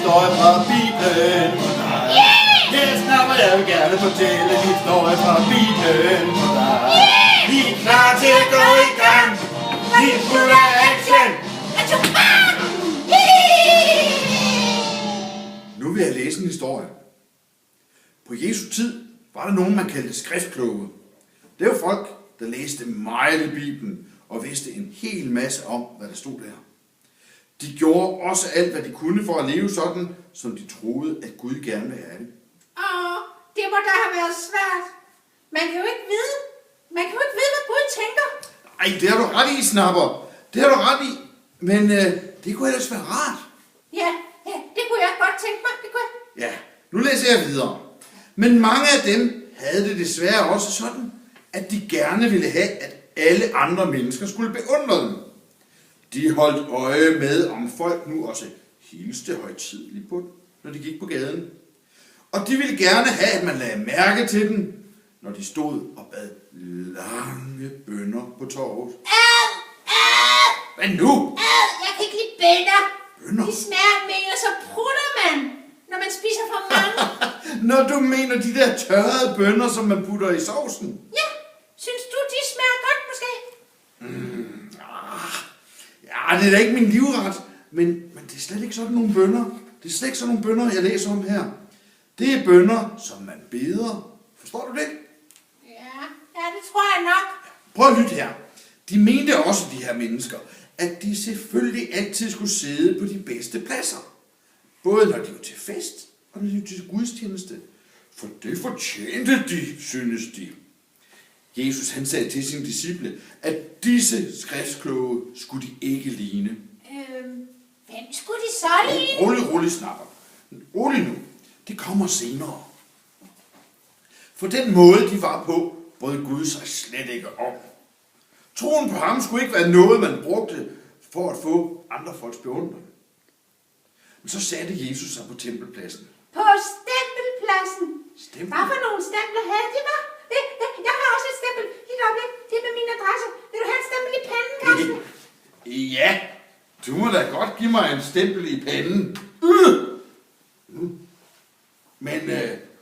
historie fra Bibelen for dig. Her snapper jeg vil gerne fortælle en historie fra Bibelen for dig. Vi er klar til at gå i gang. Vi er fuld af action. Nu vil jeg læse en historie. På Jesu tid var der nogen, man kaldte skriftkloge. Det var folk, der læste meget i Bibelen og vidste en hel masse om, hvad der stod der. De gjorde også alt, hvad de kunne for at leve sådan, som de troede, at Gud gerne ville have det. Det må da have været svært. Man kan jo ikke vide, hvad Gud tænker. Ej, det har du ret i, Snapper. Det har du ret i. Men det kunne ellers være rart. Ja, det kunne jeg godt tænke mig. Det kunne jeg. Ja, nu læser jeg videre. Men mange af dem havde det desværre også sådan, at de gerne ville have, at alle andre mennesker skulle beundre dem. De holdt øje med, om folk nu også hilste højtideligt på dem, når de gik på gaden. Og de ville gerne have, at man lagde mærke til dem, når de stod og bad lange bønner på torvet. Hvad nu? Jeg kan ikke lide bønner. Bønner? De smager mere, så prutter man, når man spiser for mange. Når du mener de der tørrede bønner, som man putter i sovsen? Ja, synes du, de smager godt måske? Ja, det er da ikke min livret, men det er slet ikke sådan nogle bønner. Det er slet ikke sådan nogle bønner, jeg læser om her. Det er bønner, som man beder. Forstår du det? Ja, det tror jeg nok. Prøv at lytte her. De mente også, de her mennesker, at de selvfølgelig altid skulle sidde på de bedste pladser. Både når de var til fest, og når de var til gudstjeneste. For det fortjente de, synes de. Jesus han sagde til sine disciple, at disse skriftkloge skulle de ikke ligne. Hvem skulle de så ligne? Rolig, Snapper. Rolig nu. Det kommer senere. For den måde, de var på, brød Gud sig slet ikke om. Troen på ham skulle ikke være noget, man brugte for at få andre folks beundring. Men så satte Jesus sig på tempelpladsen. På stempelpladsen? Stempel? Hvad for nogle stempler havde de, var? Jeg har også et stempel. Lidt øjeblik. Det er med min adresse. Vil du have et stempel i panden, Karsten? Ja, du må da godt give mig en stempel i panden. Men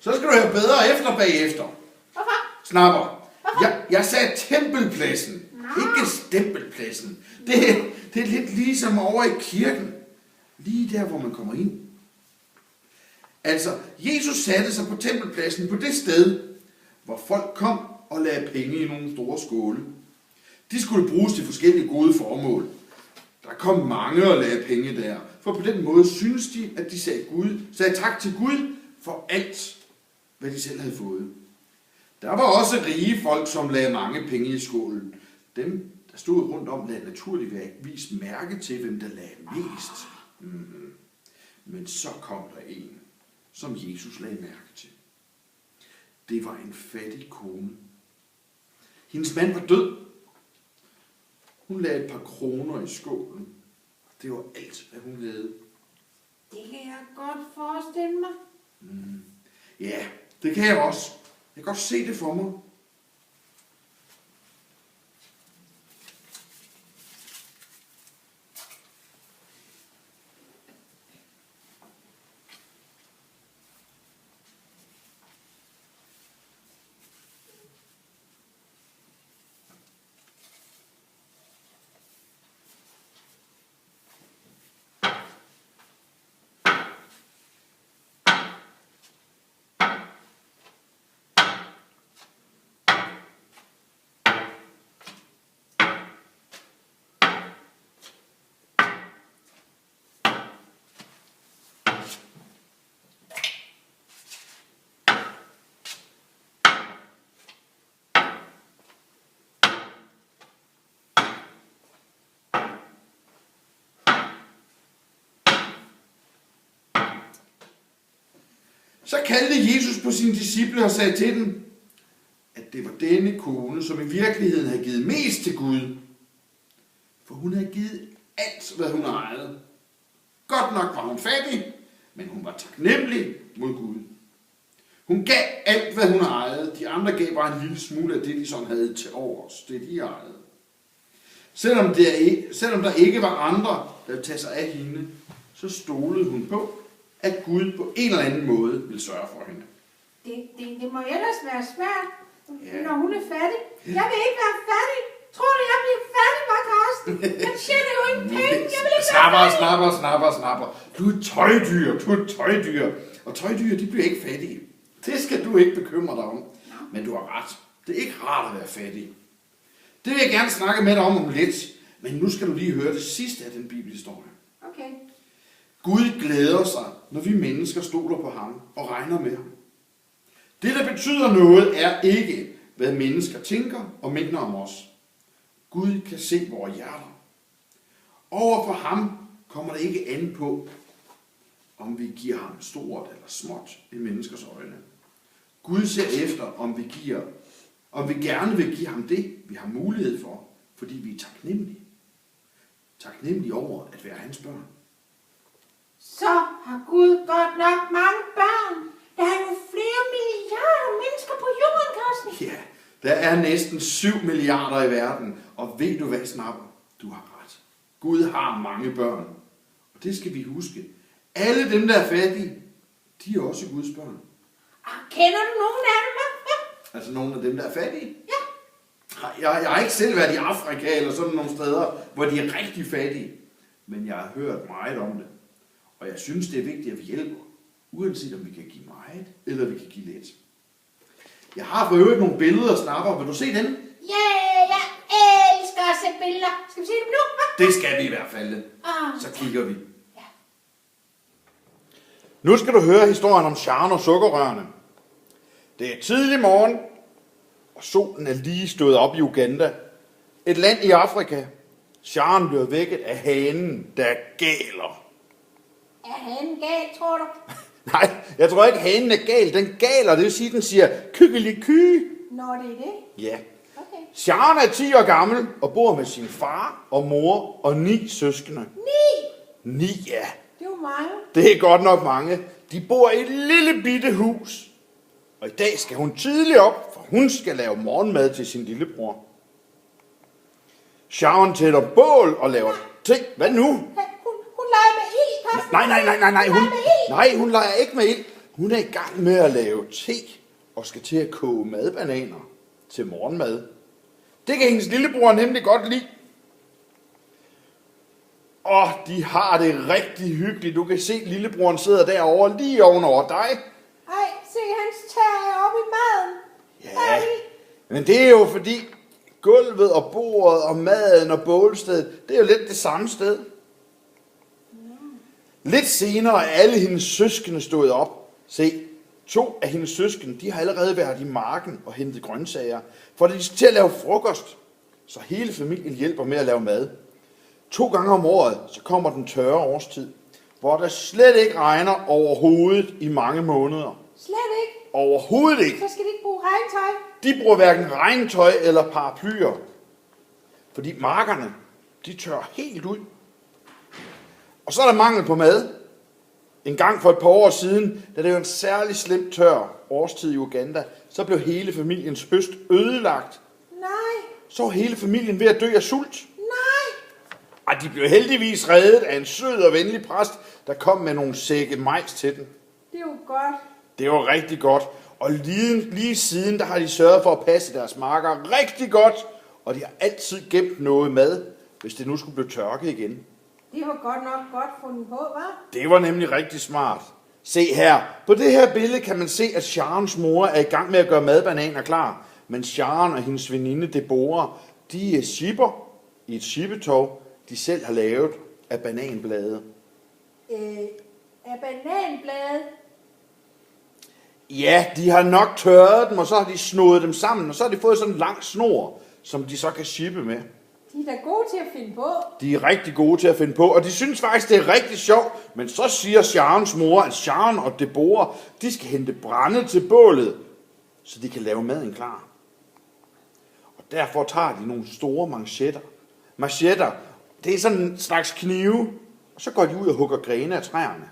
så skal du have bedre efter bagefter. Hvorfor? Snapper. Hvorfor? Jeg sagde tempelpladsen, ikke stempelpladsen. Det er lidt ligesom over i kirken. Lige der, hvor man kommer ind. Altså, Jesus satte sig på tempelpladsen på det sted, hvor folk kom og lagde penge i nogle store skåle. De skulle bruges til forskellige gode formål. Der kom mange og lagde penge der, for på den måde synes de, at de sagde tak til Gud for alt, hvad de selv havde fået. Der var også rige folk, som lagde mange penge i skålen. Dem, der stod rundt om, lagde naturligvis mærke til, hvem der lagde mest. Men så kom der en, som Jesus lagde mærke til. Det var en fattig kone. Hendes mand var død. Hun lagde et par kroner i skålen. Det var alt, hvad hun havde. Det kan jeg godt forestille mig. Ja, det kan jeg også. Jeg kan godt se det for mig. Så kaldte Jesus på sine disciple og sagde til dem, at det var denne kone, som i virkeligheden havde givet mest til Gud. For hun havde givet alt, hvad hun ejede. Godt nok var hun fattig, men hun var taknemmelig mod Gud. Hun gav alt, hvad hun ejede. De andre gav bare en lille smule af det, de sådan havde til overs. Det de ejede. Selvom der ikke var andre, der ville tage sig af hende, så stolede hun på, at Gud på en eller anden måde vil sørge for hende. Det må ellers være svært, Ja. når hun er fattig. Jeg vil ikke være fattig. Tror du, jeg bliver fattig, var Karsten? Jeg tjener jo ingen penge. Jeg vil ikke være fattig. Snapper. Du er tøjdyr. Og tøjdyr, de bliver ikke fattige. Det skal du ikke bekymre dig om. Men du har ret. Det er ikke rart at være fattig. Det vil jeg gerne snakke med dig om lidt. Men nu skal du lige høre det sidste af den bibelhistorie. Okay. Gud glæder sig, når vi mennesker stoler på ham og regner med ham. Det, der betyder noget, er ikke, hvad mennesker tænker og mener om os. Gud kan se vores hjerter. Over for ham kommer det ikke an på, om vi giver ham stort eller småt i menneskers øjne. Gud ser efter, om vi gerne vil give ham det, vi har mulighed for, fordi vi er taknemmelige. Taknemmelige over at være hans børn. Så har Gud godt nok mange børn. Der er jo flere milliarder mennesker på jorden, Karsten. Ja, der er næsten 7 milliarder i verden, og ved du hvad, Snapper? Du har ret. Gud har mange børn, og det skal vi huske. Alle dem, der er fattige, de er også Guds børn. Kender du nogen af dem? Ja. Altså nogle af dem, der er fattige? Ja. Jeg har ikke selv været i Afrika eller sådan nogle steder, hvor de er rigtig fattige. Men jeg har hørt meget om det. Og jeg synes, det er vigtigt, at vi hjælper. Uanset om vi kan give meget, eller vi kan give lidt. Jeg har for øvrigt nogle billeder, Snapper. Vil du se dem? Ja, jeg elsker at se billeder. Skal vi se dem nu? Det skal vi i hvert fald. Så kigger vi. Ja. Nu skal du høre historien om Sharon og sukkerrørene. Det er tidlig morgen, og solen er lige stået op i Uganda. Et land i Afrika. Sharon bliver vækket af hanen, der galer. Er han gal, tror du? Nej, jeg tror ikke, hanen er gal. Den galer, det vil sige, den siger kykkeliky. Når det er det? Ja. Okay. Sharon er 10 år gammel og bor med sin far og mor og 9 søskende. 9, ja. Det er jo mange. Det er godt nok mange. De bor i et lille bitte hus. Og i dag skal hun tidligt op, for hun skal lave morgenmad til sin lillebror. Sharon tænder bål og laver ting. Hvad nu? Hun leger med ild, Karsten. Nej, hun leger ikke med ild. Hun er i gang med at lave te og skal til at koge madbananer til morgenmad. Det kan hendes lillebror nemlig godt lide. Og de har det rigtig hyggeligt. Du kan se, at lillebroren sidder derovre lige ovenover dig. Ej, se hans tær er oppe i maden. Ja, men det er jo fordi gulvet og bordet og maden og bålstedet, det er jo lidt det samme sted. Lidt senere er alle hendes søskende stået op. Se, 2 af hendes søskende, de har allerede været i marken og hentet grøntsager, for de skal til at lave frokost, så hele familien hjælper med at lave mad. 2 gange om året, så kommer den tørre årstid, hvor der slet ikke regner overhovedet i mange måneder. Slet ikke? Overhovedet ikke. Så skal de ikke bruge regntøj? De bruger hverken regntøj eller paraplyer, fordi markerne, de tør helt ud. Og så er der mangel på mad. En gang for et par år siden, da det var en særlig slemt tør årstid i Uganda, så blev hele familiens høst ødelagt. Nej. Så var hele familien ved at dø af sult. Nej. Og de blev heldigvis reddet af en sød og venlig præst, der kom med nogle sække majs til dem. Det er jo godt. Det var rigtig godt. Og lige siden, der har de sørget for at passe deres marker rigtig godt. Og de har altid gemt noget mad, hvis det nu skulle blive tørke igen. Det var godt nok godt fundet på, hva'? Det var nemlig rigtig smart. Se her. På det her billede kan man se, at Sharons mor er i gang med at gøre madbananer klar. Men Sharon og hendes veninde Deborah, de shipper i et shippetov, de selv har lavet af bananblade. Af bananblade? Ja, de har nok tørret dem, og så har de snået dem sammen, og så har de fået sådan en lang snor, som de så kan shippe med. De er da gode til at finde på. De er rigtig gode til at finde på, og de synes faktisk, det er rigtig sjovt. Men så siger Sharons mor, at Sharon og Deborah, de skal hente brænde til bålet, så de kan lave maden klar. Og derfor tager de nogle store manchetter. Machetter, det er sådan en slags knive, og så går de ud og hugger grene af træerne.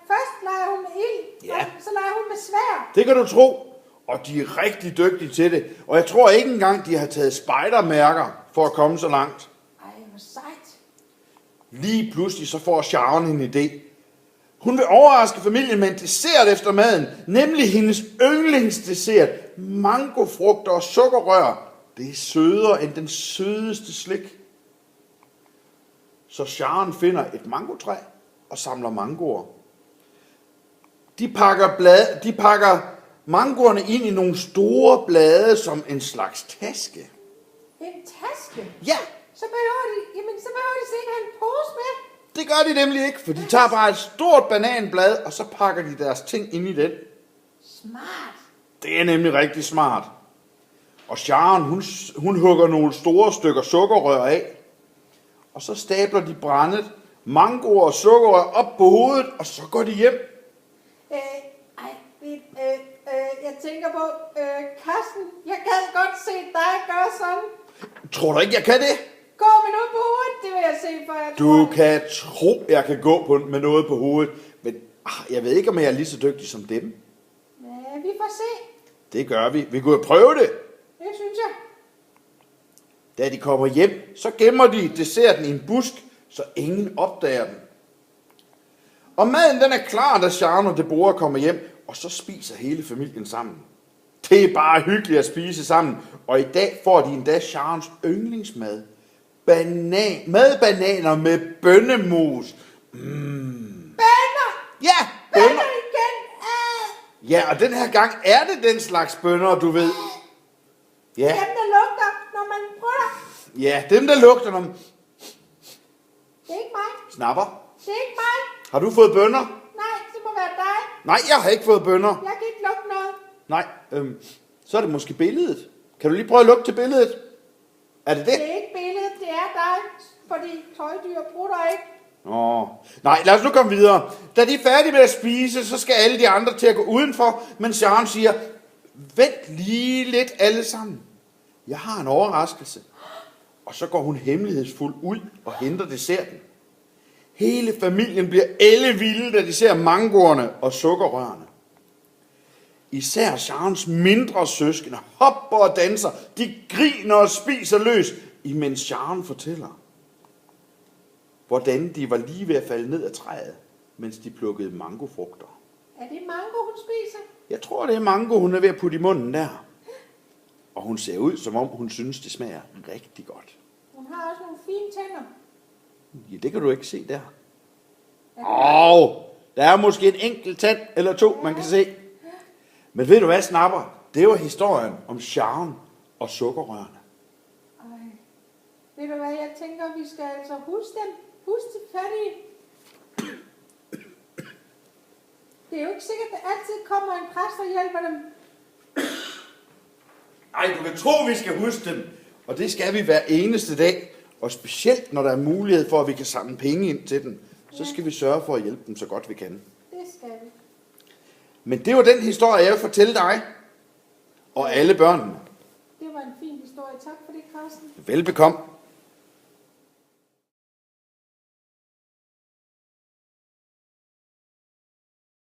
Først leger hun med ild, Ja. og så leger hun med sværd. Det kan du tro. Og de er rigtig dygtige til det. Og jeg tror ikke engang, de har taget spejdermærker for at komme så langt. Ej, hvor sejt. Lige pludselig så får Sharon en idé. Hun vil overraske familien med en dessert efter maden, nemlig hendes yndlingsdessert, mangofrugter og sukkerrør. Det er sødere end den sødeste slik. Så Sharon finder et mangotræ og samler mangoer. De pakker mangoerne ind i nogle store blade som en slags taske. En taske? Ja, Så behøver de sikkert have en pose med. det gør de nemlig ikke, for de tager bare et stort bananblad, og så pakker de deres ting ind i den. Smart. Det er nemlig rigtig smart. Og Sharon, hun hugger nogle store stykker sukkerrør af, og så stabler de brændet mangoer og sukkerrør op på hovedet, og så går de hjem. Jeg tænker på, Karsten, jeg gad godt se dig gøre sådan. Tror du ikke, jeg kan det? Gå med noget på hovedet, det vil jeg se for jer. Du kan tro, jeg kan gå med noget på hovedet, men jeg ved ikke, om jeg er lige så dygtig som dem. Ja, vi får se. Det gør vi. Vi kunne jo prøve det. Det synes jeg. Da de kommer hjem, så gemmer de desserten i en busk, så ingen opdager den. Og maden den er klar, da Sharon og Deborah kommer hjem, og så spiser hele familien sammen. Det er bare hyggeligt at spise sammen, og i dag får de endda Sharons yndlingsmad. Madbananer med bønnemus. Bønner! Ja, Bønner bønner. igen! Ja, og den her gang er det den slags bønner, du ved. Ja, Dem, der lugter, når man prøver. ja, dem der lugter, når man Det er ikke mig. snapper. Det er ikke mig. Har du fået bønner? Nej, det må være dig. Nej, jeg har ikke fået bønner. Jeg kan ikke lugte noget. Nej, så er det måske billedet. Kan du lige prøve at lugte til billedet? Er det det? Det er ikke billedet, det er dig. Fordi tøjdyr prutter ikke. Nej, lad os nu komme videre. Da de er færdige med at spise, så skal alle de andre til at gå udenfor, men Sharon siger, vent lige lidt alle sammen. Jeg har en overraskelse. Og så går hun hemmelighedsfuld ud og henter desserten. Hele familien bliver ellevilde, da de ser mangoerne og sukkerrørene. Især Sharons mindre søskende hopper og danser. De griner og spiser løs, imens Sharon fortæller, hvordan de var lige ved at falde ned af træet, mens de plukkede mangofrugter. Er det mango, hun spiser? Jeg tror, det er mango, hun er ved at putte i munden der. Og hun ser ud, som om hun synes, det smager rigtig godt. Hun har også nogle fine tænder. Ja, det kan du ikke se der. Er det Der er måske en enkelt tand eller to, man kan se. Men ved du hvad, Snapper? Det var historien om Sharon og sukkerrørene. Ej. Ved du hvad, jeg tænker, vi skal altså huske dem. Husk de fattige. Det er jo ikke sikkert, at der altid kommer en præst og hjælper dem. Ej, du kan tro, vi skal huske dem. Og det skal vi hver eneste dag. Og specielt, når der er mulighed for, at vi kan samle penge ind til dem. Så skal vi sørge for at hjælpe dem så godt vi kan. Det skal vi. Men det var den historie, jeg vil fortælle dig. Og alle børnene. Det var en fin historie. Tak for det, Carsten. Velbekomme.